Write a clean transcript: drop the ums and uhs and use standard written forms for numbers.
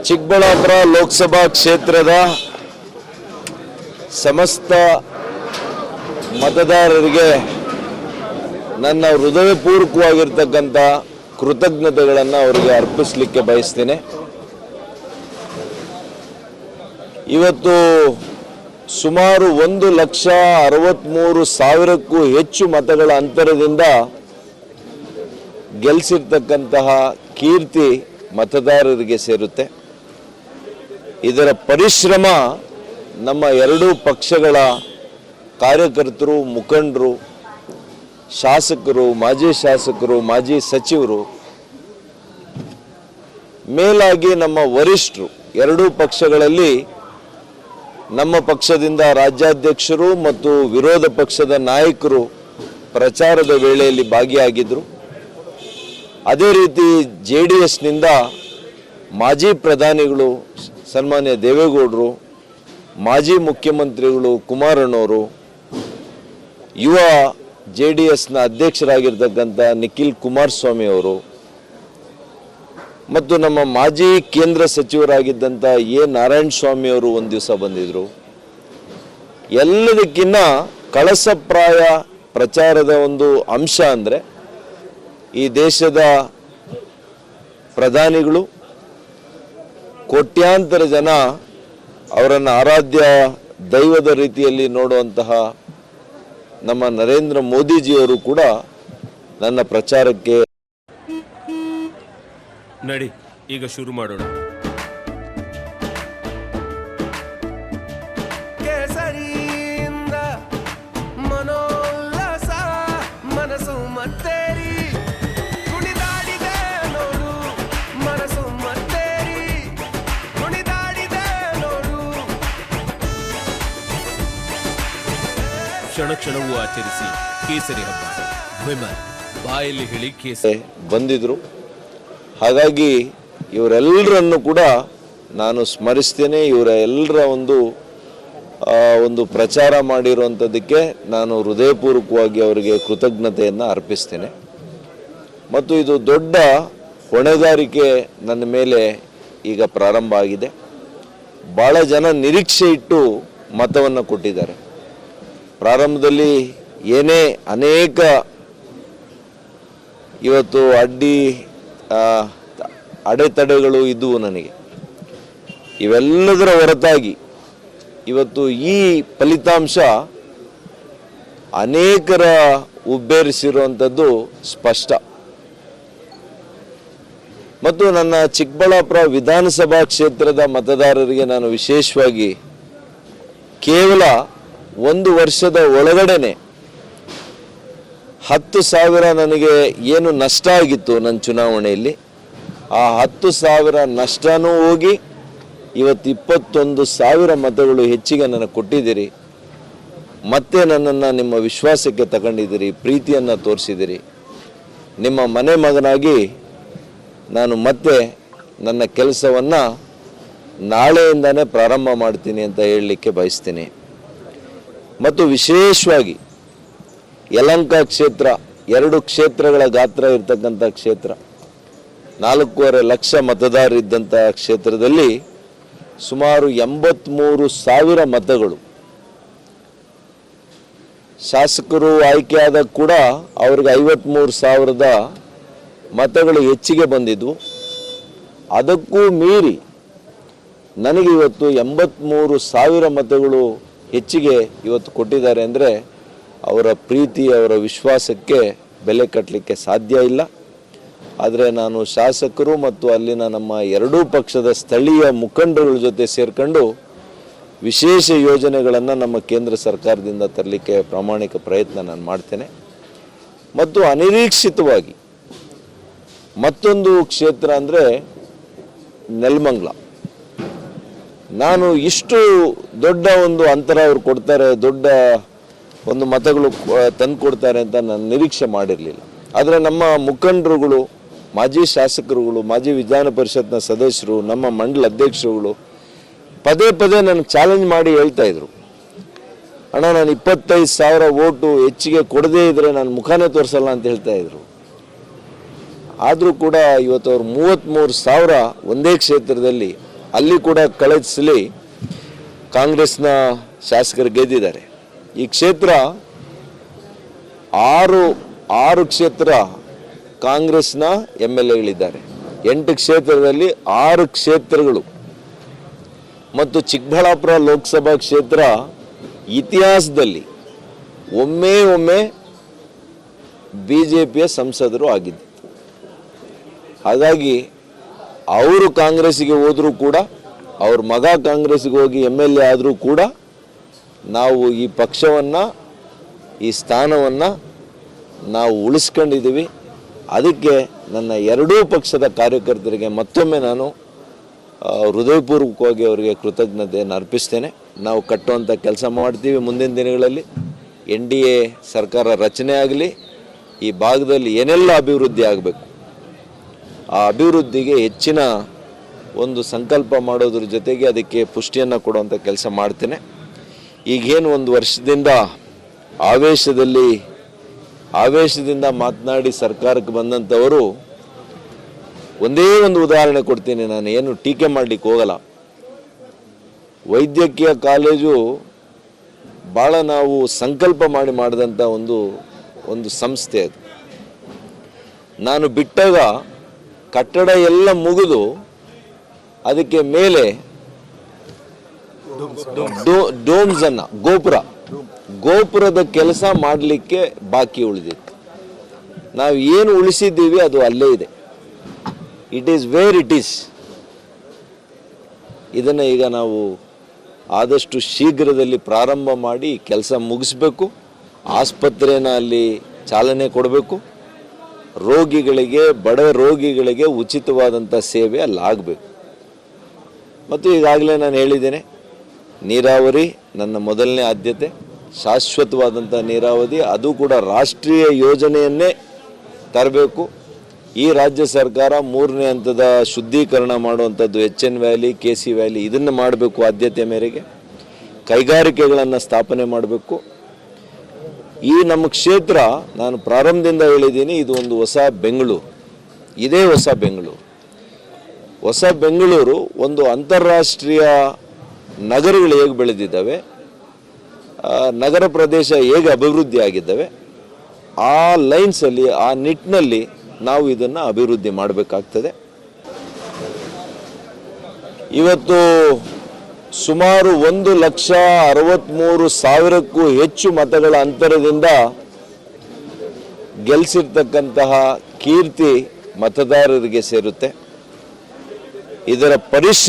ಚಿಕ್ಕಬಳ್ಳಾಪುರ ಲೋಕಸಭಾ ಕ್ಷೇತ್ರದ ಸಮಸ್ತ ಮತದಾರರಿಗೆ ನನ್ನ ಹೃದಯಪೂರ್ವಕವಾಗಿರ್ತಕ್ಕಂಥ ಕೃತಜ್ಞತೆಗಳನ್ನು ಅವರಿಗೆ ಅರ್ಪಿಸಲಿಕ್ಕೆ ಬಯಸ್ತೇನೆ. ಇವತ್ತು ಸುಮಾರು 1,63,000ಕ್ಕೂ ಹೆಚ್ಚು ಮತಗಳ ಅಂತರದಿಂದ ಗೆಲ್ಲಿಸಿರ್ತಕ್ಕಂತಹ ಕೀರ್ತಿ ಮತದಾರರಿಗೆ ಸೇರುತ್ತೆ. ಇದರ ಪರಿಶ್ರಮ ನಮ್ಮ ಎರಡೂ ಪಕ್ಷಗಳ ಕಾರ್ಯಕರ್ತರು, ಮುಖಂಡರು, ಶಾಸಕರು, ಮಾಜಿ ಶಾಸಕರು, ಮಾಜಿ ಸಚಿವರು, ಮೇಲಾಗಿ ನಮ್ಮ ವರಿಷ್ಠರು, ಎರಡೂ ಪಕ್ಷಗಳಲ್ಲಿ ನಮ್ಮ ಪಕ್ಷದಿಂದ ರಾಜ್ಯಾಧ್ಯಕ್ಷರು ಮತ್ತು ವಿರೋಧ ಪಕ್ಷದ ನಾಯಕರು ಪ್ರಚಾರದ ವೇಳೆಯಲ್ಲಿ ಭಾಗಿಯಾಗಿದ್ದರು. ಅದೇ ರೀತಿ JDSನಿಂದ ಮಾಜಿ ಪ್ರಧಾನಿಗಳು ಸನ್ಮಾನ್ಯ ದೇವೇಗೌಡರು, ಮಾಜಿ ಮುಖ್ಯಮಂತ್ರಿಗಳು ಕುಮಾರಣ್ಣವರು, ಯುವ JDSನ ಅಧ್ಯಕ್ಷರಾಗಿರ್ತಕ್ಕಂಥ ನಿಖಿಲ್ ಕುಮಾರಸ್ವಾಮಿ ಅವರು ಮತ್ತು ನಮ್ಮ ಮಾಜಿ ಕೇಂದ್ರ ಸಚಿವರಾಗಿದ್ದಂಥ ನಾರಾಯಣಸ್ವಾಮಿ ಅವರು ಒಂದು ದಿವಸ ಬಂದಿದ್ದರು. ಎಲ್ಲದಕ್ಕಿಂತ ಕಳಸಪ್ರಾಯ ಪ್ರಚಾರದ ಒಂದು ಅಂಶ ಅಂದರೆ ಈ ದೇಶದ ಪ್ರಧಾನಿಗಳು ಕೋಟ್ಯಾಂತರ ಜನ ಅವರನ್ನು ಆರಾಧ್ಯ ದೈವದ ರೀತಿಯಲ್ಲಿ ನೋಡುವಂತಹ ನಮ್ಮ ನರೇಂದ್ರ ಮೋದಿಜಿಯವರು ಕೂಡ ನನ್ನ ಪ್ರಚಾರಕ್ಕೆ ನಡಿ ಈಗ ಶುರು ಮಾಡೋಣ. ಕೇಸರಿಯಿಂದ ಮನೋಲ್ಲಾಸ ಮನಸ್ಸು ಮತ್ತೇರಿ ಕುಣಿದಾಡಿದೆ ನೋಡು, ಮನಸ್ಸು ಮತ್ತೇರಿ ಕುಣಿದಾಡಿದೆ ನೋಡು. ಕ್ಷಣ ಕ್ಷಣವೂ ಆಚರಿಸಿ ಕೇಸರಿ ಹಬ್ಬ. ವಿಮಲ್ ಬಾಯಲ್ಲಿ ಹೇಳಿ ಕೇಸರಿ ಬಂದಿದ್ರು. ಹಾಗಾಗಿ ಇವರೆಲ್ಲರನ್ನು ಕೂಡ ನಾನು ಸ್ಮರಿಸ್ತೇನೆ. ಇವರ ಎಲ್ಲರ ಒಂದು ಪ್ರಚಾರ ಮಾಡಿರುವಂಥದ್ದಕ್ಕೆ ನಾನು ಹೃದಯಪೂರ್ವಕವಾಗಿ ಅವರಿಗೆ ಕೃತಜ್ಞತೆಯನ್ನು ಅರ್ಪಿಸ್ತೇನೆ. ಮತ್ತು ಇದು ದೊಡ್ಡ ಹೊಣೆಗಾರಿಕೆ ನನ್ನ ಮೇಲೆ ಈಗ ಪ್ರಾರಂಭ ಆಗಿದೆ. ಭಾಳ ಜನ ನಿರೀಕ್ಷೆ ಇಟ್ಟು ಮತವನ್ನು ಕೊಟ್ಟಿದ್ದಾರೆ. ಪ್ರಾರಂಭದಲ್ಲಿ ಏನೇ ಅನೇಕ ಇವತ್ತು ಅಡೆತಡೆಗಳು ಇದ್ದವು ನನಗೆ. ಇವೆಲ್ಲದರ ಹೊರತಾಗಿ ಇವತ್ತು ಈ ಫಲಿತಾಂಶ ಅನೇಕರ ಉಬ್ಬೇರಿಸಿರುವಂಥದ್ದು ಸ್ಪಷ್ಟ. ಮತ್ತು ನನ್ನ ಚಿಕ್ಕಬಳ್ಳಾಪುರ ವಿಧಾನಸಭಾ ಕ್ಷೇತ್ರದ ಮತದಾರರಿಗೆ ನಾನು ವಿಶೇಷವಾಗಿ ಕೇವಲ 1 ವರ್ಷದ ಒಳಗಡೆನೆ 10,000 ನನಗೆ ಏನು ನಷ್ಟ ಆಗಿತ್ತು ನನ್ನ ಚುನಾವಣೆಯಲ್ಲಿ, ಆ 10,000 ನಷ್ಟನೂ ಹೋಗಿ ಇವತ್ತು 21,000 ಮತಗಳು ಹೆಚ್ಚಿಗೆ ನನಗೆ ಕೊಟ್ಟಿದ್ದೀರಿ. ಮತ್ತೆ ನನ್ನನ್ನು ನಿಮ್ಮ ವಿಶ್ವಾಸಕ್ಕೆ ತಗೊಂಡಿದ್ದೀರಿ, ಪ್ರೀತಿಯನ್ನು ತೋರಿಸಿದ್ದೀರಿ. ನಿಮ್ಮ ಮನೆ ಮಗನಾಗಿ ನಾನು ಮತ್ತೆ ನನ್ನ ಕೆಲಸವನ್ನು ನಾಳೆಯಿಂದನೇ ಪ್ರಾರಂಭ ಮಾಡ್ತೀನಿ ಅಂತ ಹೇಳಲಿಕ್ಕೆ ಬಯಸ್ತೀನಿ. ಮತ್ತು ವಿಶೇಷವಾಗಿ ಯಲಹಂಕ ಕ್ಷೇತ್ರ 2 ಕ್ಷೇತ್ರಗಳ ಗಾತ್ರ ಇರ್ತಕ್ಕಂಥ ಕ್ಷೇತ್ರ, 4.5 ಲಕ್ಷ ಮತದಾರರಿದ್ದಂಥ ಕ್ಷೇತ್ರದಲ್ಲಿ ಸುಮಾರು 83,000 ಮತಗಳು ಶಾಸಕರು ಆಯ್ಕೆಯಾದ ಕೂಡ ಅವ್ರಿಗೆ 53,000 ಮತಗಳು ಹೆಚ್ಚಿಗೆ ಬಂದಿದ್ವು. ಅದಕ್ಕೂ ಮೀರಿ ನನಗೆ ಇವತ್ತು 83,000 ಮತಗಳು ಹೆಚ್ಚಿಗೆ ಇವತ್ತು ಕೊಟ್ಟಿದ್ದಾರೆ ಅಂದರೆ ಅವರ ಪ್ರೀತಿ, ಅವರ ವಿಶ್ವಾಸಕ್ಕೆ ಬೆಲೆ ಕಟ್ಟಲಿಕ್ಕೆ ಸಾಧ್ಯ ಇಲ್ಲ. ಆದರೆ ನಾನು ಶಾಸಕರು ಮತ್ತು ಅಲ್ಲಿನ ನಮ್ಮ ಎರಡೂ ಪಕ್ಷದ ಸ್ಥಳೀಯ ಮುಖಂಡರುಗಳ ಜೊತೆ ಸೇರಿಕೊಂಡು ವಿಶೇಷ ಯೋಜನೆಗಳನ್ನು ನಮ್ಮ ಕೇಂದ್ರ ಸರ್ಕಾರದಿಂದ ತರಲಿಕ್ಕೆ ಪ್ರಾಮಾಣಿಕ ಪ್ರಯತ್ನ ನಾನು ಮಾಡ್ತೇನೆ. ಮತ್ತು ಅನಿರೀಕ್ಷಿತವಾಗಿ ಮತ್ತೊಂದು ಕ್ಷೇತ್ರ ಅಂದರೆ ನೆಲಮಂಗಲ. ನಾನು ಇಷ್ಟು ದೊಡ್ಡ ಒಂದು ಅಂತರ ಅವ್ರು ಕೊಡ್ತಾರೆ, ದೊಡ್ಡ ಒಂದು ಮತಗಳು ತಂದು ಕೊಡ್ತಾರೆ ಅಂತ ನಾನು ನಿರೀಕ್ಷೆ ಮಾಡಿರಲಿಲ್ಲ. ಆದರೆ ನಮ್ಮ ಮುಖಂಡರುಗಳು, ಮಾಜಿ ಶಾಸಕರುಗಳು, ಮಾಜಿ ವಿಧಾನ ಪರಿಷತ್ನ ಸದಸ್ಯರು, ನಮ್ಮ ಮಂಡಲ ಅಧ್ಯಕ್ಷರುಗಳು ಪದೇ ಪದೇ ನನಗೆ ಚಾಲೆಂಜ್ ಮಾಡಿ ಹೇಳ್ತಾ ಇದ್ರು, ಅಣ್ಣ ನಾನು 25,000 ವೋಟು ಹೆಚ್ಚಿಗೆ ಕೊಡದೇ ಇದ್ರೆ ನಾನು ಮುಖಾನೇ ತೋರಿಸಲ್ಲ ಅಂತ ಹೇಳ್ತಾ ಇದ್ರು. ಆದರೂ ಕೂಡ ಇವತ್ತು ಅವರು 33,000 ಒಂದೇ ಕ್ಷೇತ್ರದಲ್ಲಿ ಅಲ್ಲಿ ಕೂಡ ಕಳಿಸಲಿ ಕಾಂಗ್ರೆಸ್ನ ಶಾಸಕರು ಗೆದ್ದಿದ್ದಾರೆ. ಈ ಕ್ಷೇತ್ರ ಆರು ಕ್ಷೇತ್ರ ಕಾಂಗ್ರೆಸ್ನ MLAಗಳಿದ್ದಾರೆ. 8 ಕ್ಷೇತ್ರದಲ್ಲಿ 6 ಕ್ಷೇತ್ರಗಳು ಮತ್ತು ಚಿಕ್ಕಬಳ್ಳಾಪುರ ಲೋಕಸಭಾ ಕ್ಷೇತ್ರ ಇತಿಹಾಸದಲ್ಲಿ ಒಮ್ಮೆ BJPಯ ಸಂಸದರು ಆಗಿದ್ದು. ಹಾಗಾಗಿ ಅವರು ಕಾಂಗ್ರೆಸ್ಸಿಗೆ ಹೋದರೂ ಕೂಡ ಅವ್ರ ಮಗ ಕಾಂಗ್ರೆಸ್ಸಿಗೆ ಹೋಗಿ MLA ಆದರೂ ಕೂಡ ನಾವು ಈ ಪಕ್ಷವನ್ನು ಈ ಸ್ಥಾನವನ್ನು ನಾವು ಉಳಿಸ್ಕೊಂಡಿದ್ದೀವಿ. ಅದಕ್ಕೆ ನನ್ನ ಎರಡೂ ಪಕ್ಷದ ಕಾರ್ಯಕರ್ತರಿಗೆ ಮತ್ತೊಮ್ಮೆ ನಾನು ಹೃದಯಪೂರ್ವಕವಾಗಿ ಅವರಿಗೆ ಕೃತಜ್ಞತೆಯನ್ನು ಅರ್ಪಿಸ್ತೇನೆ. ನಾವು ಕಟ್ಟುವಂಥ ಕೆಲಸ ಮಾಡ್ತೀವಿ. ಮುಂದಿನ ದಿನಗಳಲ್ಲಿ NDA ಸರ್ಕಾರ ರಚನೆ ಆಗಲಿ, ಈ ಭಾಗದಲ್ಲಿ ಏನೆಲ್ಲ ಅಭಿವೃದ್ಧಿ ಆಗಬೇಕು ಆ ಅಭಿವೃದ್ಧಿಗೆ ಹೆಚ್ಚಿನ ಒಂದು ಸಂಕಲ್ಪ ಮಾಡೋದ್ರ ಜೊತೆಗೆ ಅದಕ್ಕೆ ಪುಷ್ಟಿಯನ್ನು ಕೊಡುವಂಥ ಕೆಲಸ ಮಾಡ್ತೇನೆ. ಈಗೇನು ಒಂದು ವರ್ಷದಿಂದ ಆವೇಶದಿಂದ ಮಾತನಾಡಿ ಸರ್ಕಾರಕ್ಕೆ ಬಂದಂಥವರು, ಒಂದೇ ಒಂದು ಉದಾಹರಣೆ ಕೊಡ್ತೀನಿ, ನಾನು ಏನು ಟೀಕೆ ಮಾಡಲಿಕ್ಕೆ ಹೋಗಲ್ಲ. ವೈದ್ಯಕೀಯ ಕಾಲೇಜು ಭಾಳ ನಾವು ಸಂಕಲ್ಪ ಮಾಡಿದಂಥ ಒಂದು ಸಂಸ್ಥೆ ಅದು. ನಾನು ಬಿಟ್ಟಾಗ ಕಟ್ಟಡ ಎಲ್ಲ ಮುಗಿದು ಅದಕ್ಕೆ ಮೇಲೆ ಡೋಮ್ಸನ್ನು ಗೋಪುರದ ಕೆಲಸ ಮಾಡಲಿಕ್ಕೆ ಬಾಕಿ ಉಳಿದಿತ್ತು. ನಾವು ಏನು ಉಳಿಸಿದ್ದೀವಿ ಅದು ಅಲ್ಲೇ ಇದೆ. It is where it is. ಇದನ್ನು ಈಗ ನಾವು ಆದಷ್ಟು ಶೀಘ್ರದಲ್ಲಿ ಪ್ರಾರಂಭ ಮಾಡಿ ಕೆಲಸ ಮುಗಿಸ್ಬೇಕು. ಆಸ್ಪತ್ರೆನ ಅಲ್ಲಿ ಚಾಲನೆ ಕೊಡಬೇಕು. ಬಡ ರೋಗಿಗಳಿಗೆ ಉಚಿತವಾದಂಥ ಸೇವೆ ಅಲ್ಲಿ ಆಗಬೇಕು. ಮತ್ತು ಈಗಾಗಲೇ ನಾನು ಹೇಳಿದ್ದೇನೆ, ನೀರಾವರಿ ನನ್ನ ಮೊದಲನೇ ಆದ್ಯತೆ, ಶಾಶ್ವತವಾದಂಥ ನೀರಾವರಿ, ಅದು ಕೂಡ ರಾಷ್ಟ್ರೀಯ ಯೋಜನೆಯನ್ನೇ ತರಬೇಕು. ಈ ರಾಜ್ಯ ಸರ್ಕಾರ 3ನೇ ಹಂತದ ಶುದ್ಧೀಕರಣ ಮಾಡುವಂಥದ್ದು HN ವ್ಯಾಲಿ, KC ವ್ಯಾಲಿ ಇದನ್ನು ಮಾಡಬೇಕು. ಆದ್ಯತೆ ಮೇರೆಗೆ ಕೈಗಾರಿಕೆಗಳನ್ನು ಸ್ಥಾಪನೆ ಮಾಡಬೇಕು. ಈ ನಮ್ಮ ಕ್ಷೇತ್ರ, ನಾನು ಪ್ರಾರಂಭದಿಂದ ಹೇಳಿದ್ದೀನಿ, ಇದು ಒಂದು ಹೊಸ ಬೆಂಗಳೂರು. ಇದೇ ಹೊಸ ಬೆಂಗಳೂರು ಒಂದು ಅಂತಾರಾಷ್ಟ್ರೀಯ ನಗರಗಳು ಹೇಗೆ ಬೆಳೆದಿದ್ದಾವೆ, ನಗರ ಪ್ರದೇಶ ಹೇಗೆ ಅಭಿವೃದ್ಧಿ ಆಗಿದ್ದಾವೆ, ಆ ಲೈನ್ಸಲ್ಲಿ, ಆ ನಿಟ್ಟಿನಲ್ಲಿ ನಾವು ಇದನ್ನು ಅಭಿವೃದ್ಧಿ ಮಾಡಬೇಕಾಗ್ತದೆ. ಇವತ್ತು ಸುಮಾರು 1,63,000ಕ್ಕೂ ಹೆಚ್ಚು ಮತಗಳ ಅಂತರದಿಂದ ಗೆಲ್ಲಿಸಿರ್ತಕ್ಕಂತಹ ಕೀರ್ತಿ ಮತದಾರರಿಗೆ ಸೇರುತ್ತೆ. ಇದರ ಪರಿಶ್ರಮ